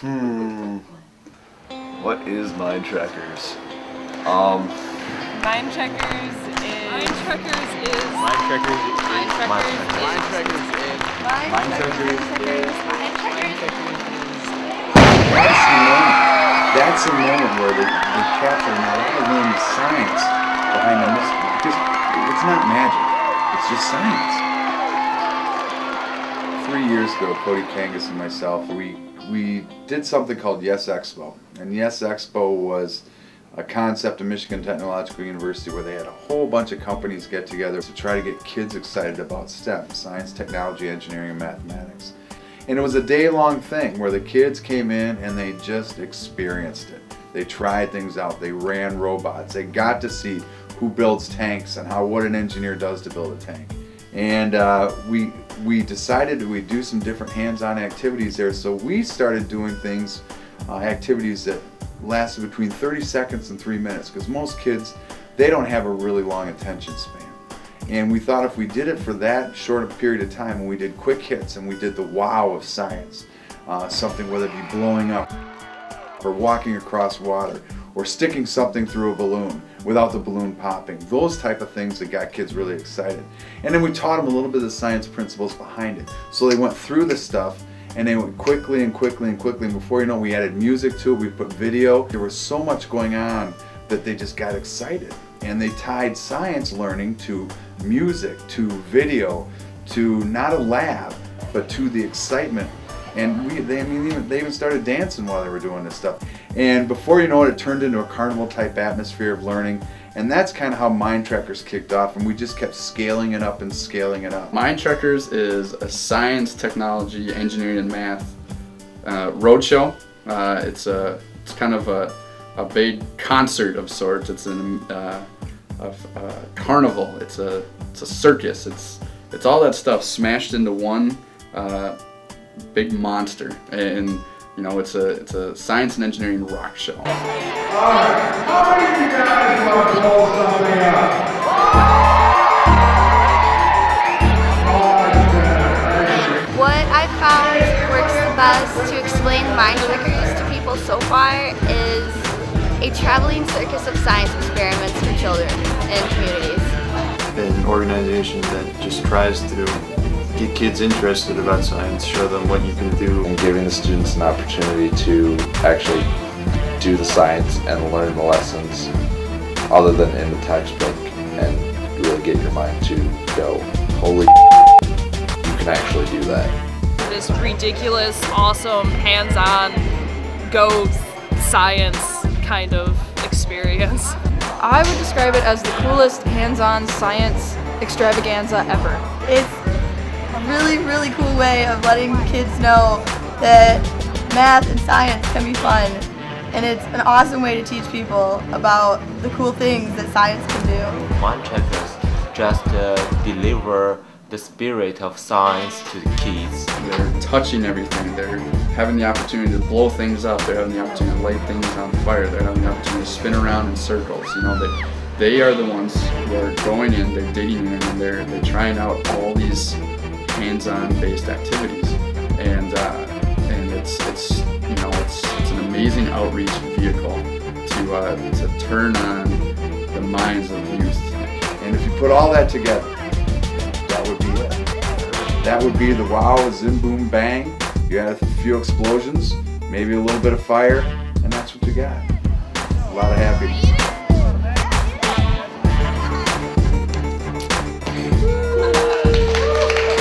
What is Mind Trackers? Mind Trackers is... Mind Trackers is... Mind Trackers is... Mind Trackers is... Mind Trackers is... Mind Trackers is... Mind Trackers is... That's the moment where they capture a lot of learning science behind the mystery. Because it's not magic, it's just science. 3 years ago, Cody Kangas and myself, we did something called Yes Expo. And Yes Expo was a concept of Michigan Technological University where they had a whole bunch of companies get together to try to get kids excited about STEM, science, technology, engineering, and mathematics. And it was a day-long thing where the kids came in and they just experienced it. They tried things out, they ran robots, they got to see who builds tanks and what an engineer does to build a tank. And we decided we'd do some different hands-on activities there, so we started doing things, activities that lasted between 30 seconds and 3 minutes, because most kids, they don't have a really long attention span. And we thought if we did it for that short a period of time, and we did quick hits and we did the wow of science, something whether it be blowing up or walking across water or sticking something through a balloon without the balloon popping, those type of things that got kids really excited. And then we taught them a little bit of the science principles behind it. So they went through the stuff and they went quickly and quickly and quickly, and before you know, we added music to it, we put video. There was so much going on that they just got excited. And they tied science learning to music, to video, to not a lab, but to the excitement. And they even started dancing while they were doing this stuff. And before you know it, it turned into a carnival type atmosphere of learning. And that's kind of how Mind Trackers kicked off, and we just kept scaling it up and scaling it up. Mind Trackers is a science, technology, engineering, and math roadshow. It's kind of a big concert of sorts. It's a carnival. It's a circus. It's all that stuff smashed into one big monster, and you know, it's a science and engineering rock show. Alright, how many of you guys want to blow something up? What I've found works the best to explain Mind Trackers to people so far is a traveling circus of science experiments for children and communities. An organization that just tries to get kids interested about science, show them what you can do. And giving the students an opportunity to actually do the science and learn the lessons other than in the textbook, and really get your mind to go, holy you can actually do that. This ridiculous, awesome, hands-on, go science kind of experience. I would describe it as the coolest hands-on science extravaganza ever. It's a really, really cool way of letting kids know that math and science can be fun, and it's an awesome way to teach people about the cool things that science can do. Mind Trackers just deliver the spirit of science to the kids. They're touching everything. They're having the opportunity to blow things up. They're having the opportunity to light things on fire. They're having the opportunity to spin around in circles. You know, they are the ones who are going in, they're digging in, and they're trying out all these hands-on based activities. And it's you know, it's an amazing outreach vehicle to turn on the minds of youth. And if you put all that together, that would be it. That would be the wow, zim, boom, bang. You had a few explosions, maybe a little bit of fire, and that's what you got. A lot of happiness.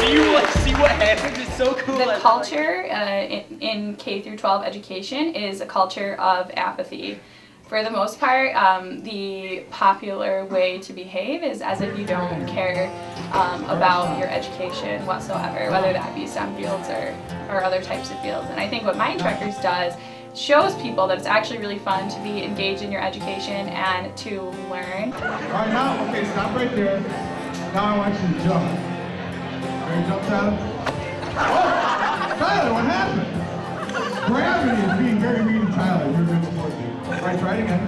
Do you see what happens? It's so cool. The culture in K through 12 education is a culture of apathy. For the most part, the popular way to behave is as if you don't care about your education whatsoever, whether that be STEM fields or other types of fields. And I think what Mind Trackers does shows people that it's actually really fun to be engaged in your education and to learn. All right, now, okay, stop right there. Now I want you to jump. Ready to jump, Tyler? Oh, Tyler, what happened? Gravity is being very mean to Tyler. You're good before you. All right, try it again.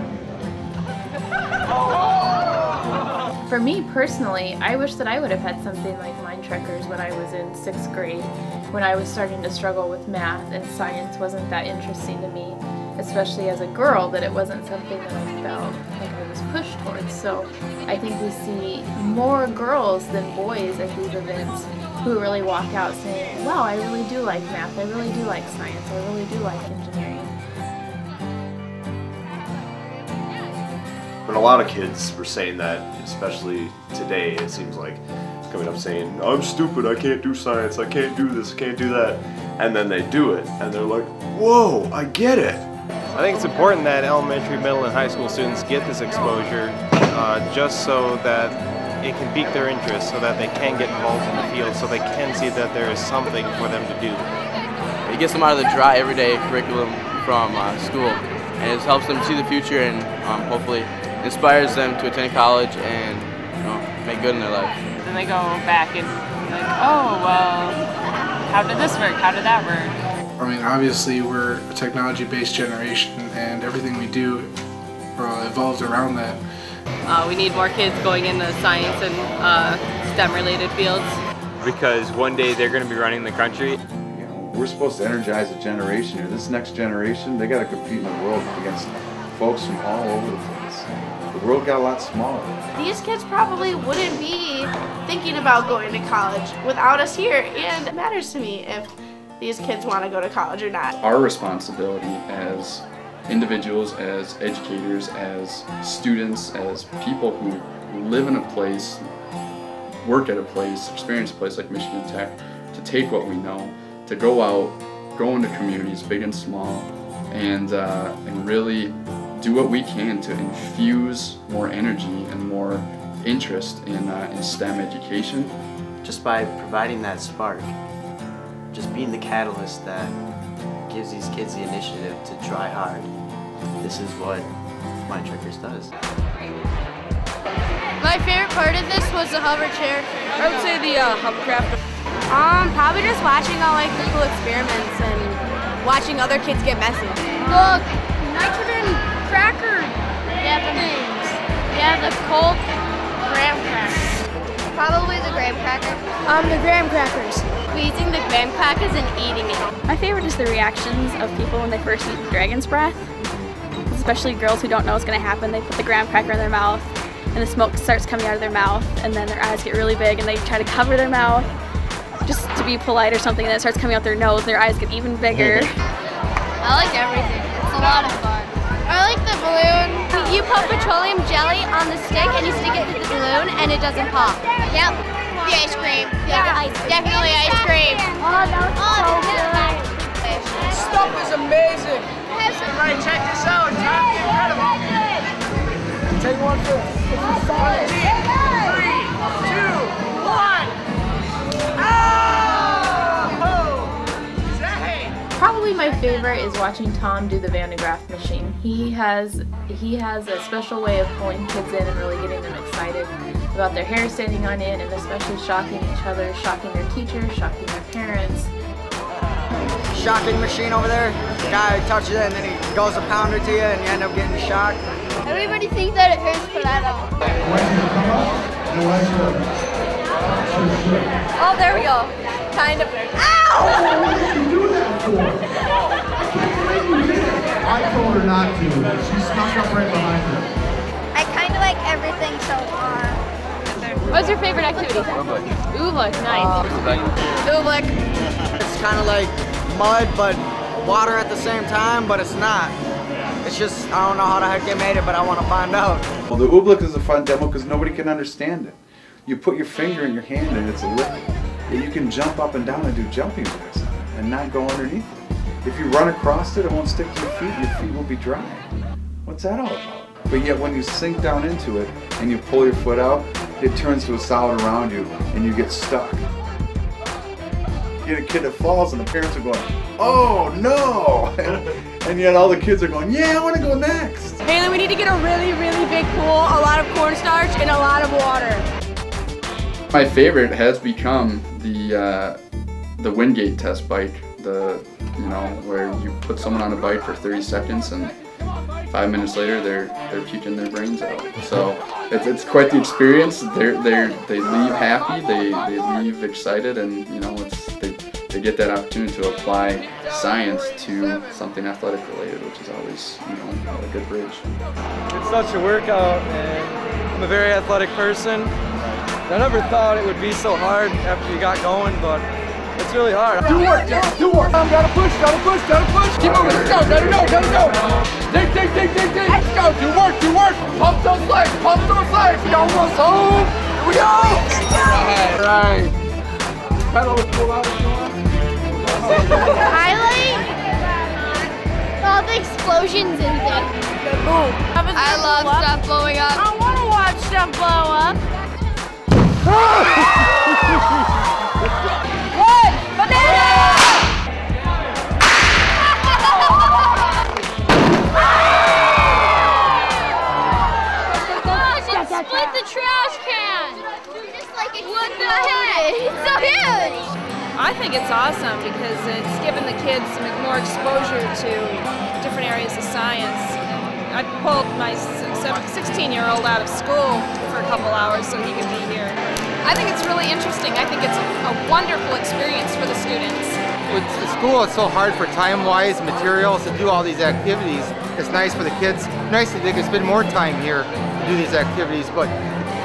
Oh! For me personally, I wish that I would have had something like Mind Trekkers when I was in 6th grade, when I was starting to struggle with math and science wasn't that interesting to me, especially as a girl, that it wasn't something that I felt like I was pushed towards. So I think we see more girls than boys at these events who really walk out saying, wow, I really do like math, I really do like science, I really do like engineering. But a lot of kids were saying that, especially today, it seems like, coming up saying, I'm stupid, I can't do science, I can't do this, I can't do that. And then they do it, and they're like, whoa, I get it. I think it's important that elementary, middle, and high school students get this exposure just so that it can pique their interest, so that they can get involved in the field, so they can see that there is something for them to do. It gets them out of the dry, everyday curriculum from school, and it helps them see the future and hopefully inspires them to attend college and make good in their life. Then they go back and like, oh, well, how did this work? How did that work? I mean, obviously we're a technology-based generation and everything we do evolves around that. We need more kids going into science and STEM-related fields. Because one day they're going to be running the country. We're supposed to energize a generation here. This next generation, they got to compete in the world against folks from all over the place. The world got a lot smaller. These kids probably wouldn't be thinking about going to college without us here, and it matters to me if these kids want to go to college or not. Our responsibility as individuals, as educators, as students, as people who live in a place, work at a place, experience a place like Michigan Tech, to take what we know, to go out, go into communities, big and small, and really do what we can to infuse more energy and more interest in STEM education. Just by providing that spark, just being the catalyst that gives these kids the initiative to try hard. This is what Mind Trekkers does. My favorite part of this was the hover chair. I would say the hovercraft. Probably just watching all like the cool experiments and watching other kids get messy. Look, nitrogen cracker. Yeah, things. Yeah, the cold graham crackers. Probably the graham cracker. The graham crackers. Squeezing the graham crackers and eating it. My favorite is the reactions of people when they first eat the dragon's breath. Especially girls who don't know what's going to happen. They put the graham cracker in their mouth and the smoke starts coming out of their mouth and then their eyes get really big and they try to cover their mouth just to be polite or something, and then it starts coming out their nose and their eyes get even bigger. I like everything. It's a lot of fun. I like the balloon. You put petroleum jelly on the stick and you stick it to the balloon and it doesn't pop. Yep. The ice cream. Yeah, definitely ice cream. Oh, that was so good. This stuff is amazing. Everybody check this out. It's incredible. Take one for 3, 2, 1. Probably my favorite is watching Tom do the Van de Graaff machine. He has a special way of pulling kids in and really getting them excited about their hair standing on end, and especially shocking each other, shocking their teachers, shocking their parents. Shocking machine over there. The guy touches it and then he goes a pounder to you and you end up getting shocked. Everybody thinks that it hurts, but I don't. Oh, there we go. Kind of. Ow! I told her not to, but she snuck up right behind her. I kind of like everything so far. What's your favorite activity? Oobleck, nice. Oobleck. It's kind of like mud, but water at the same time, but it's not. It's just, I don't know how the heck they made it, but I want to find out. Well, the oobleck is a fun demo because nobody can understand it. You put your finger in your hand and it's a liquid. And you can jump up and down and do jumping jacks on it and not go underneath it. If you run across it, it won't stick to your feet will be dry. What's that all about? But yet when you sink down into it and you pull your foot out, it turns to a solid around you and you get stuck. You get a kid that falls and the parents are going, oh no! And yet all the kids are going, yeah, I want to go next. Haley, we need to get a really, really big pool, a lot of cornstarch, and a lot of water. My favorite has become the Wingate test bike. Where you put someone on a bike for 30 seconds and 5 minutes later they're puking their brains out. So it's quite the experience. They leave happy, they leave excited, and you know they get that opportunity to apply science to something athletic related, which is always, you know, a good bridge. It's such a workout, and I'm a very athletic person. I never thought it would be so hard after you got going, but it's really hard. Do work, Jack, do work. Gotta push, gotta push, gotta push. Keep moving, let's go, gotta go, gotta go. Dig, dig, dig, dig, dig. Let's go, do work, do work. Pump those legs, pump those legs. We almost home. Here we go. All right. Pedal with full out if you want. I like all the explosions and things. I love stuff blowing up. I want to watch stuff blow up. Hey, banana! Split the trash can! Just like what the heck? It's so huge! I think it's awesome because it's given the kids some more exposure to different areas of science. I pulled my 16-year-old out of school for a couple hours so he could be here. I think it's really interesting. I think it's a wonderful experience for the students. With school, it's so hard for time-wise, materials to do all these activities. It's nice for the kids. Nice that they can spend more time here to do these activities, but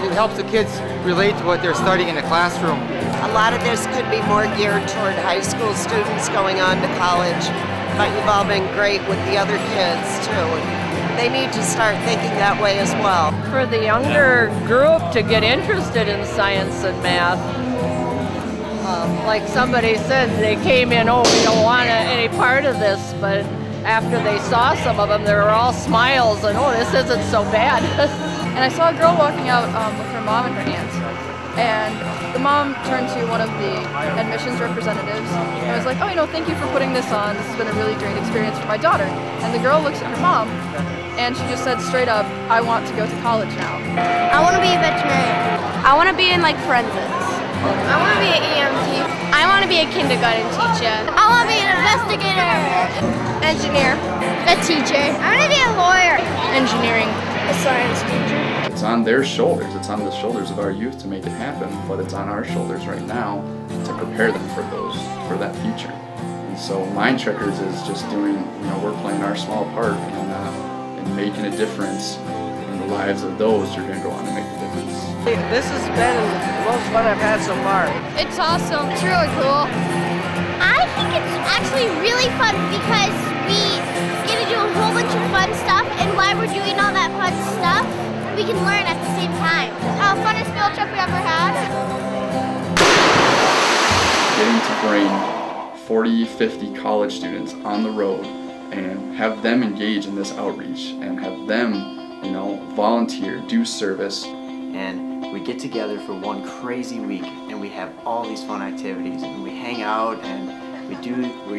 it helps the kids relate to what they're studying in the classroom. A lot of this could be more geared toward high school students going on to college, but you've all been great with the other kids too. And they need to start thinking that way as well. For the younger group to get interested in science and math, like somebody said, they came in, oh, we don't want any part of this, but after they saw some of them, they were all smiles and, oh, this isn't so bad. And I saw a girl walking out with her mom and her aunt. And the mom turned to one of the admissions representatives and was like, oh, you know, thank you for putting this on. This has been a really great experience for my daughter. And the girl looks at her mom and she just said straight up, I want to go to college now. I want to be a veterinarian. I want to be in like forensics. I want to be an EMT. I want to be a kindergarten teacher. I want to be an investigator. Engineer. A teacher. I want to be a lawyer. Engineering. A science teacher. It's on their shoulders. It's on the shoulders of our youth to make it happen, but it's on our shoulders right now to prepare them for that future. And so Mind Checkers is just doing, you know, we're playing our small part in making a difference in the lives of those who are going to go on to make the difference. This has been the most fun I've had so far. It's awesome. It's really cool. I think it's actually really fun because we get to do a whole bunch of fun stuff, and while we're doing all that fun stuff, we can learn at the same time. Funnest field trip we ever had. Getting to bring 40, 50 college students on the road and have them engage in this outreach and have them, you know, volunteer, do service. And we get together for one crazy week and we have all these fun activities and we hang out and we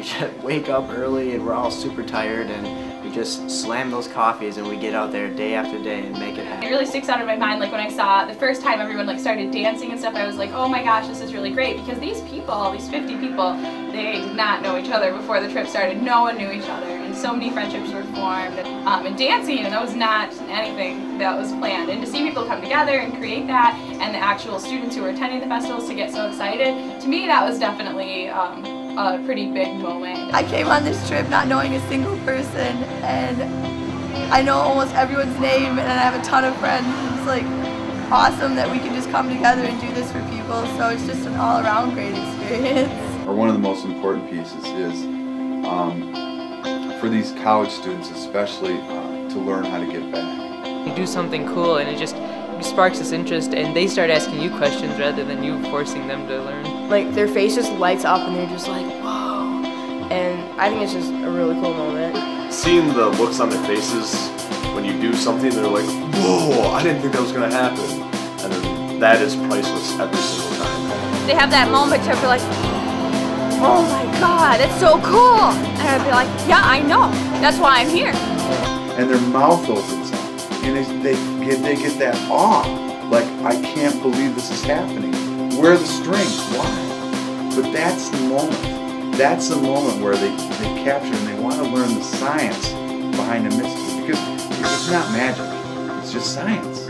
just wake up early and we're all super tired and we just slam those coffees and we get out there day after day and make it happen. It really sticks out in my mind, like when I saw the first time everyone like started dancing and stuff, I was like, oh my gosh, this is really great, because these people, these 50 people, they did not know each other before the trip started. No one knew each other, and so many friendships were formed. And dancing, that was not anything that was planned. And to see people come together and create that, and the actual students who were attending the festivals to get so excited, to me that was definitely a pretty big moment. I came on this trip not knowing a single person, and I know almost everyone's name, and I have a ton of friends. It's like awesome that we can just come together and do this for people, so it's just an all-around great experience. One of the most important pieces is for these college students especially to learn how to give back. You do something cool and it just sparks this interest and they start asking you questions rather than you forcing them to learn. Like their face just lights up and they're just like, whoa. And I think it's just a really cool moment. Seeing the looks on their faces when you do something, they're like, whoa, I didn't think that was going to happen. And then that is priceless every single time. They have that moment to be like, oh my God, it's so cool. And I'd be like, yeah, I know. That's why I'm here. And their mouth opens up and they get that awe. Like, I can't believe this is happening. Where are the strings? Why? But that's the moment. That's the moment where they capture and they want to learn the science behind the mystery. because it's not magic. It's just science.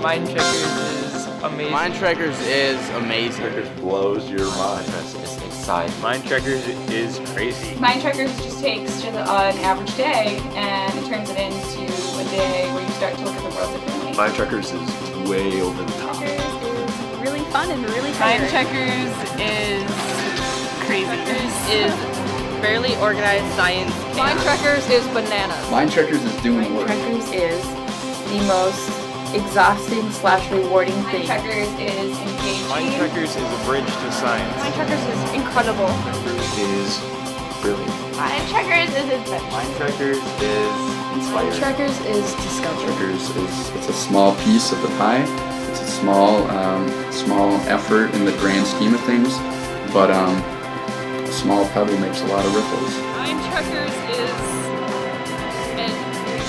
Mind Checkers is amazing. Mind Checkers is amazing. Checkers blows your mind. It's inside. Mind Checkers is crazy. Mind Checkers just takes an average day and it turns it into a day where you start to look at the world differently. Mind Checkers is way over the top. Checkers is really fun and really Mind tiring. Checkers is crazy. Is fairly organized science. Mind Checkers is bananas. Mind Checkers is doing work. Mind Checkers is the most exhausting / rewarding thing. Mind Checkers is engaging. Mind Checkers is a bridge to science. Mind Checkers is incredible. Is brilliant. Mind Checkers is adventure. Mind Checkers is inspiring. Mind Checkers is discovery. Checkers is it's a small piece of the pie. It's a small effort in the grand scheme of things, but a small pebble makes a lot of ripples. Mind Checkers is an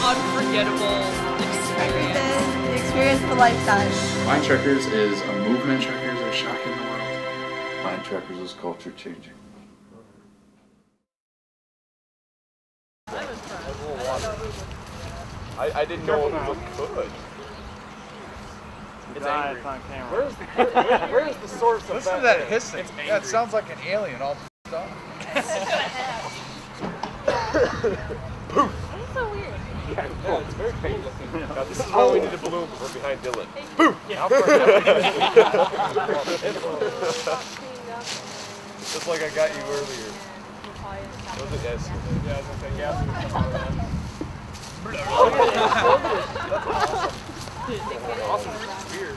unforgettable experience. The experience of a lifetime. Mind Checkers is a movement. Checkers are shocking the world. Mind Checkers is culture changing. I didn't know it was good. It's angry. On camera. Where's the source of Listen to that hissing. That sounds like an alien all f***ed up. Poof! That's so weird. Yeah, it's very painful. This is why we need a balloon. We're behind Dylan. Poof! Just like I got you earlier. Was it yes? Yeah, I was gonna say gas was coming out of that. That's awesome. Awesome. Weird.